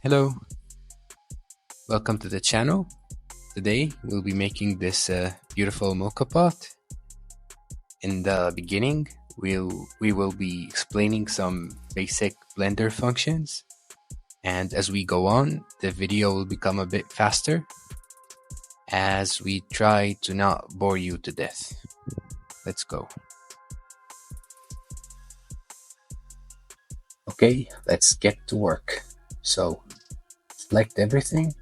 Hello, welcome to the channel. Today we'll be making this beautiful MOKA pot. In the beginning, we will be explaining some basic Blender functions, and as we go on, the video will become a bit faster as we try to not bore you to death. Let's go. Okay, let's get to work. So, select everything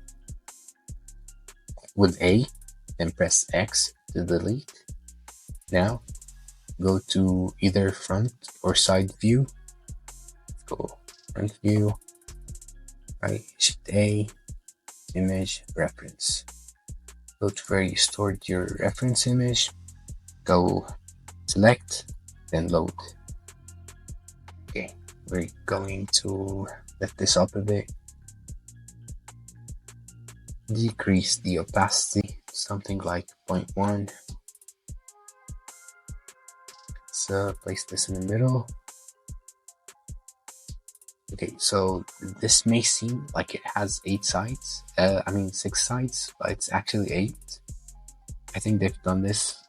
with A, then press X to delete. Now, go to either front or side view. Go front view, right, Shift A, image, reference. Go to where you stored your reference image, go select, then load. Okay, we're going to lift this up a bit. Decrease the opacity, something like 0.1. Let's place this in the middle. Okay, so this may seem like it has 6 sides, but it's actually 8. I think they've done this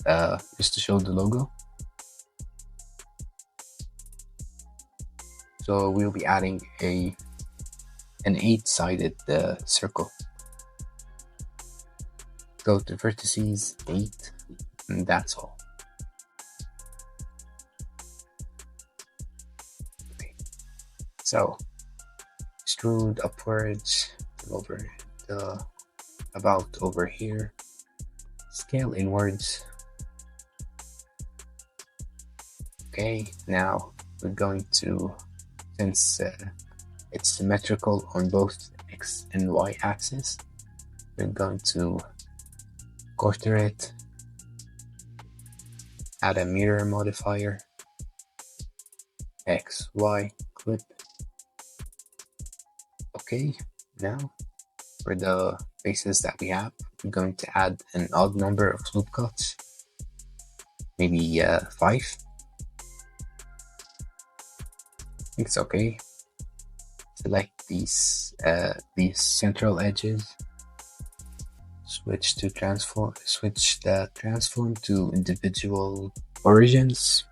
just to show the logo. So we'll be adding an 8-sided circle. Go to vertices, 8, and that's all. Okay. So extrude upwards over about over here. Scale inwards. Okay, now we're going to, since it's symmetrical on both X and Y axis, we're going to quarter it, add a mirror modifier, X, Y, clip. Okay, now for the faces that we have, we're going to add an odd number of loop cuts, maybe 5. I think it's okay. Select these central edges. Switch the transform to individual origins.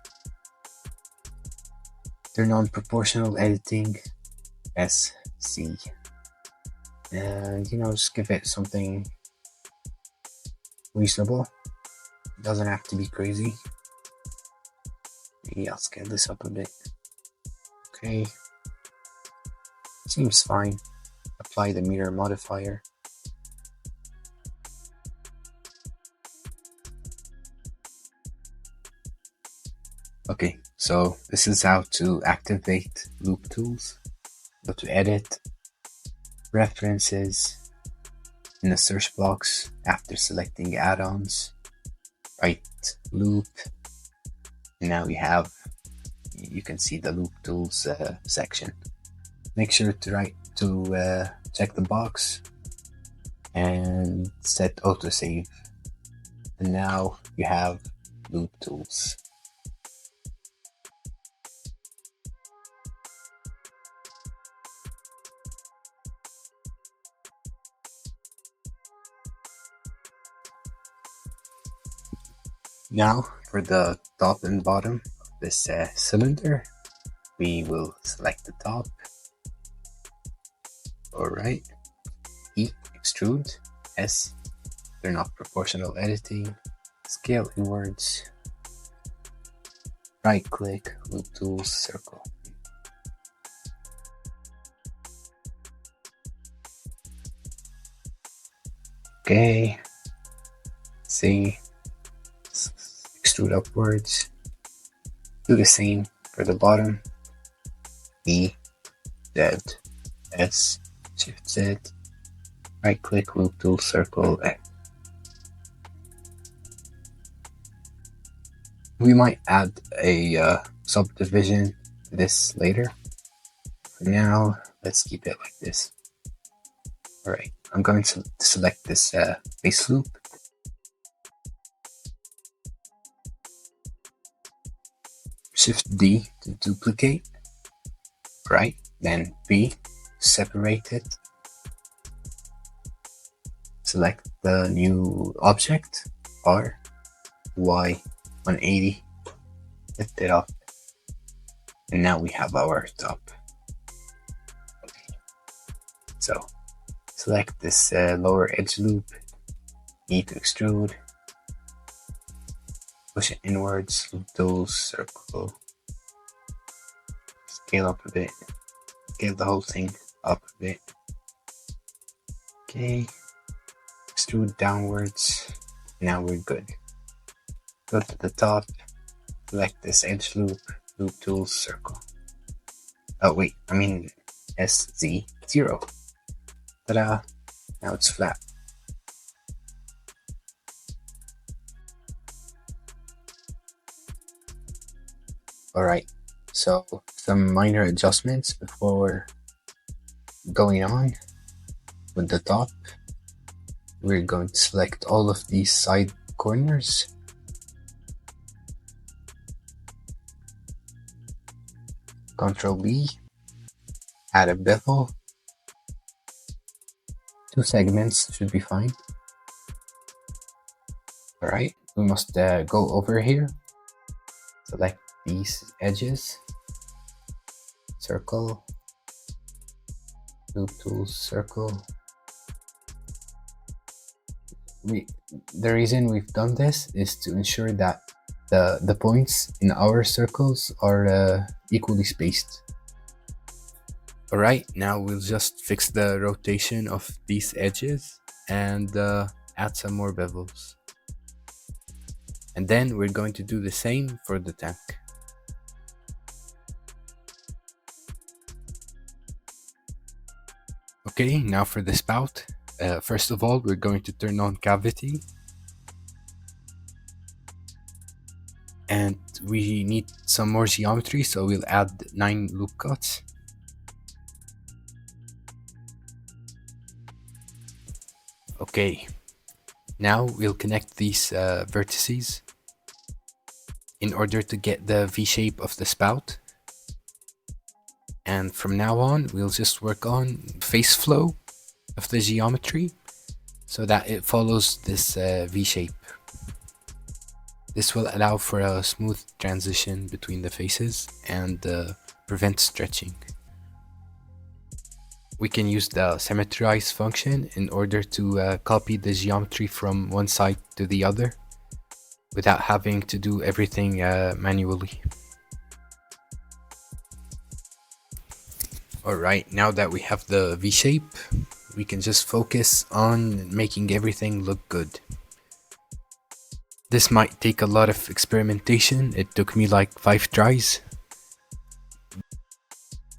Turn on proportional editing, SC, and just give it something reasonable. It doesn't have to be crazy. Maybe I'll scale this up a bit. Okay, seems fine. Apply the mirror modifier. Okay, so this is how to activate loop tools. Go to edit, references, in the search box after selecting add-ons, write loop, and now you can see the loop tools section. Make sure to check the box and set autosave, and now you have loop tools. Now for the top and bottom of this cylinder, we will select the top. Alright, E, extrude, S, turn off proportional editing, scale inwards, right click, loop tools, circle. Okay, see, extrude upwards, do the same for the bottom, E, Z, S, Shift Z, right click, loop tool, circle, A. We might add a subdivision to this later. For now, let's keep it like this. Alright, I'm going to select this base loop. Shift D to duplicate. Right, then B, separate it select the new object, R, Y, 180, lift it up, and now we have our top. So select this lower edge loop, E to extrude, push it inwards, loop tools, circle, scale up a bit, scale the whole thing up a bit. Okay, extrude downwards. Now we're good. Go to the top, select this edge loop, loop tools, circle. Oh wait, I mean SZ0. Ta-da! Now it's flat. Alright, so some minor adjustments before going on with the top. We're going to select all of these side corners. Ctrl B, add a bevel. 2 segments should be fine. Alright, we must go over here, select these edges, circle, loop tools, circle. The reason we've done this is to ensure that the points in our circles are equally spaced. Alright, now we'll just fix the rotation of these edges and add some more bevels. And then we're going to do the same for the tank. Okay, now for the spout. First of all, we're going to turn on cavity. And we need some more geometry, so we'll add 9 loop cuts. Okay, now we'll connect these vertices in order to get the V shape of the spout. And from now on, we'll just work on face flow of the geometry so that it follows this V shape. This will allow for a smooth transition between the faces and prevent stretching. We can use the symmetrize function in order to copy the geometry from one side to the other without having to do everything manually. Alright, now that we have the V shape, we can just focus on making everything look good. This might take a lot of experimentation. It took me like 5 tries.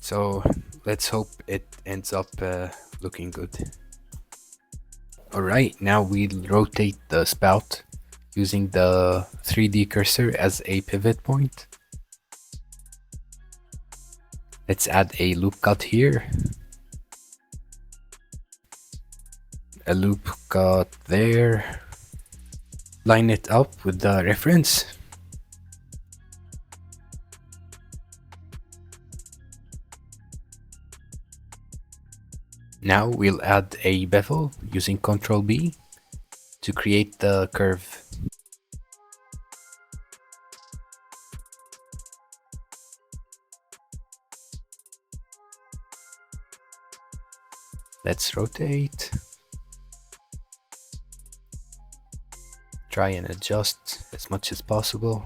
So let's hope it ends up looking good. Alright, now we'll rotate the spout using the 3D cursor as a pivot point. Let's add a loop cut here. A loop cut there. Line it up with the reference. Now we'll add a bevel using Ctrl B to create the curve. Let's rotate. Try and adjust as much as possible.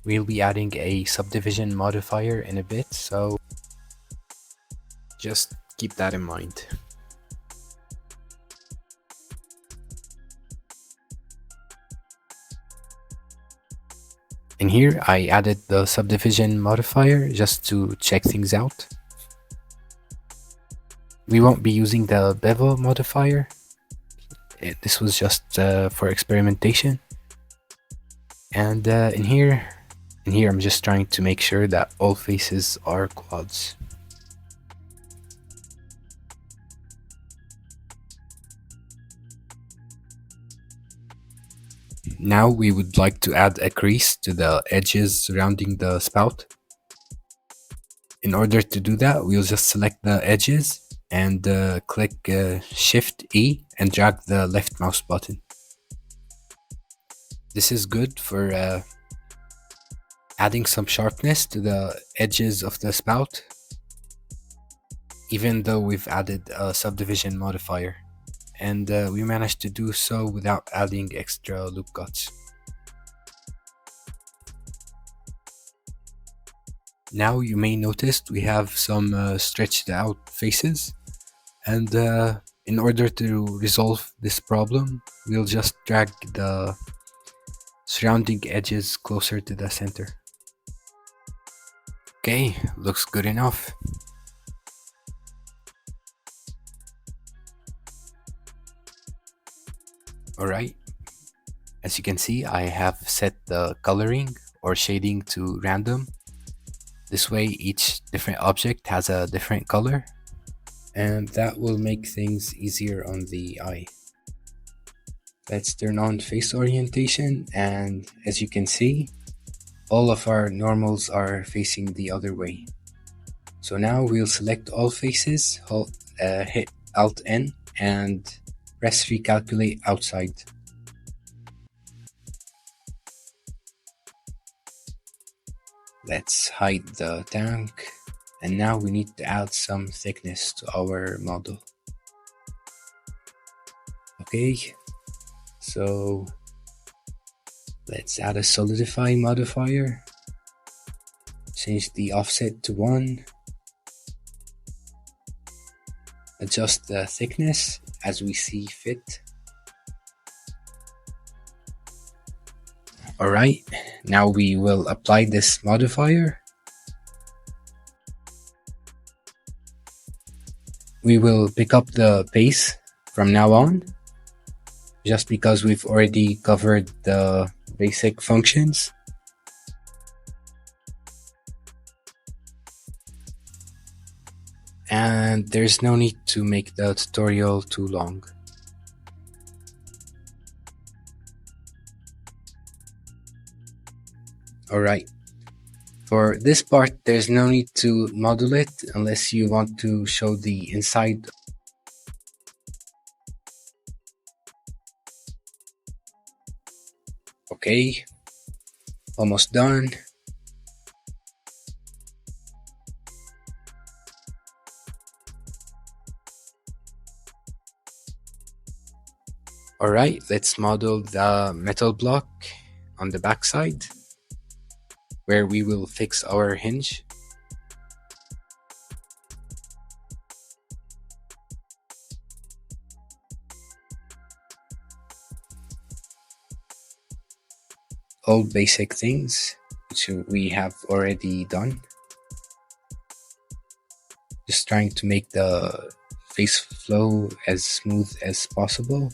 We'll be adding a subdivision modifier in a bit, so just keep that in mind. In here, I added the subdivision modifier just to check things out. We won't be using the bevel modifier. This was just for experimentation. And in here I'm just trying to make sure that all faces are quads. Now we would like to add a crease to the edges surrounding the spout. In order to do that, we'll just select the edges and click Shift E and drag the left mouse button. This is good for adding some sharpness to the edges of the spout, even though we've added a subdivision modifier, and we managed to do so without adding extra loop cuts. Now you may notice we have some stretched out faces, and in order to resolve this problem, we'll just drag the surrounding edges closer to the center. Okay, looks good enough. Alright, as you can see, I have set the coloring or shading to random. This way each different object has a different color, and that will make things easier on the eye. Let's turn on face orientation, and as you can see, all of our normals are facing the other way. So now we'll select all faces, hit Alt N, and press recalculate outside. Let's hide the tank, and now we need to add some thickness to our model. Okay, so let's add a solidify modifier, change the offset to 1, adjust the thickness as we see fit. Alright, now we will apply this modifier. We will pick up the pace from now on, just because we've already covered the basic functions. And there's no need to make the tutorial too long. Alright, for this part there's no need to model it unless you want to show the inside. Okay, almost done. Alright, let's model the metal block on the backside, where we will fix our hinge. All basic things which we have already done. Just trying to make the face flow as smooth as possible.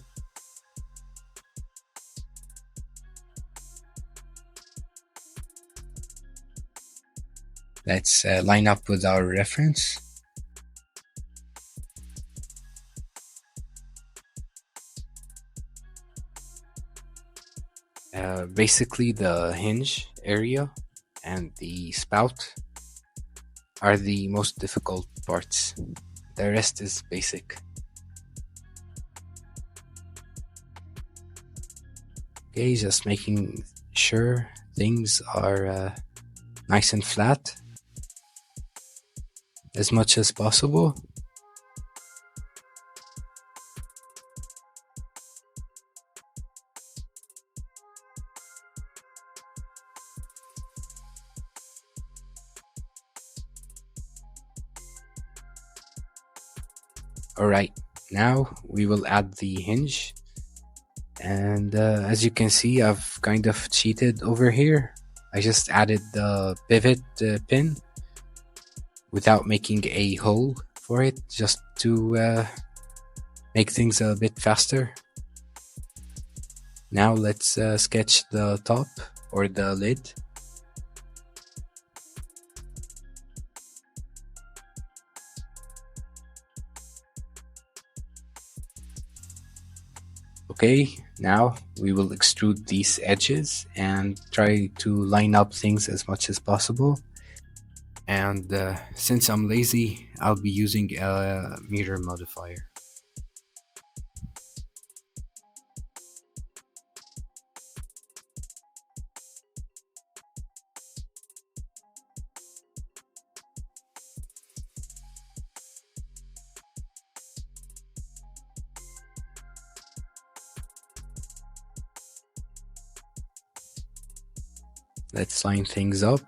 Let's line up with our reference. Basically, the hinge area and the spout are the most difficult parts. The rest is basic. Okay, just making sure things are nice and flat as much as possible. Alright, now we will add the hinge, and as you can see, I've kind of cheated over here. I just added the pivot pin without making a hole for it, just to make things a bit faster. Now let's sketch the top or the lid. Okay, now we will extrude these edges and try to line up things as much as possible. And since I'm lazy, I'll be using a mirror modifier. Let's line things up.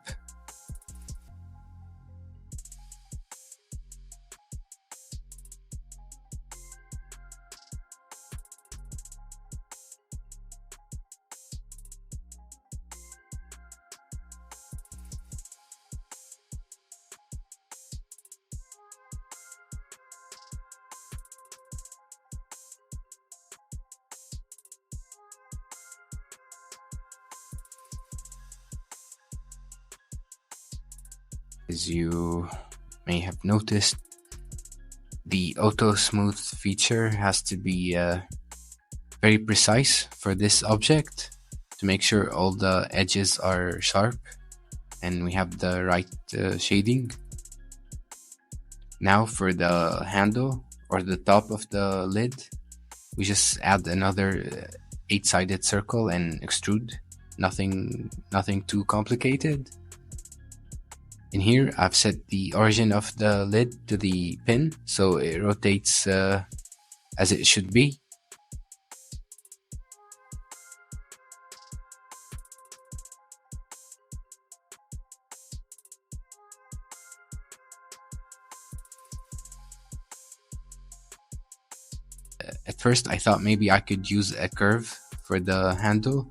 As you may have noticed, the auto smooth feature has to be very precise for this object to make sure all the edges are sharp and we have the right shading. Now for the handle or the top of the lid, we just add another 8-sided circle and extrude. Nothing too complicated. In here, I've set the origin of the lid to the pin, so it rotates as it should be. At first, I thought maybe I could use a curve for the handle,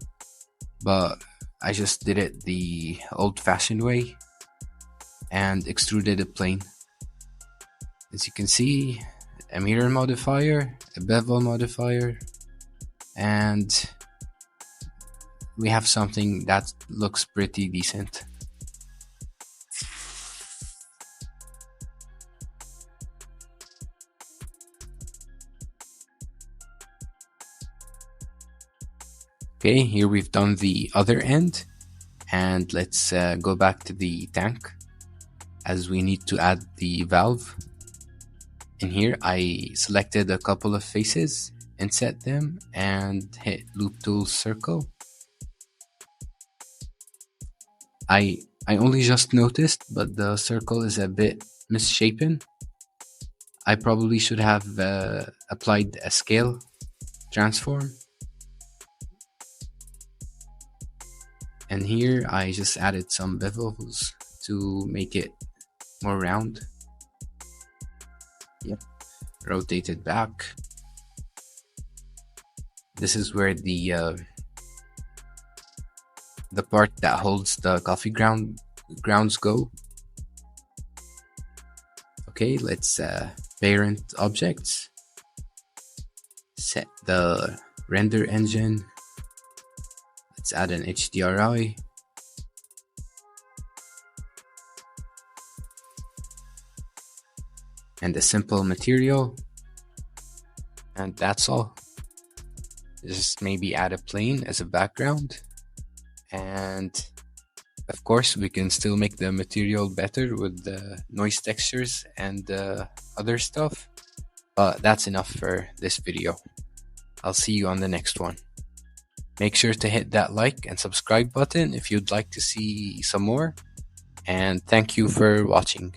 but I just did it the old-fashioned way and extruded it plain. As you can see, a mirror modifier, a bevel modifier, and we have something that looks pretty decent. Okay, here we've done the other end, and let's go back to the tank as we need to add the valve. In here, I selected a couple of faces, inset them, and hit loop tool circle. I only just noticed, but the circle is a bit misshapen. I probably should have applied a scale transform. And here I just added some bevels to make it more round. Yep. Rotate it back. This is where the part that holds the coffee grounds go. Okay, let's parent objects. Set the render engine. Let's add an HDRI. And a simple material. And that's all. Just maybe add a plane as a background. And of course, we can still make the material better with the noise textures and other stuff. But that's enough for this video. I'll see you on the next one. Make sure to hit that like and subscribe button if you'd like to see some more. And thank you for watching.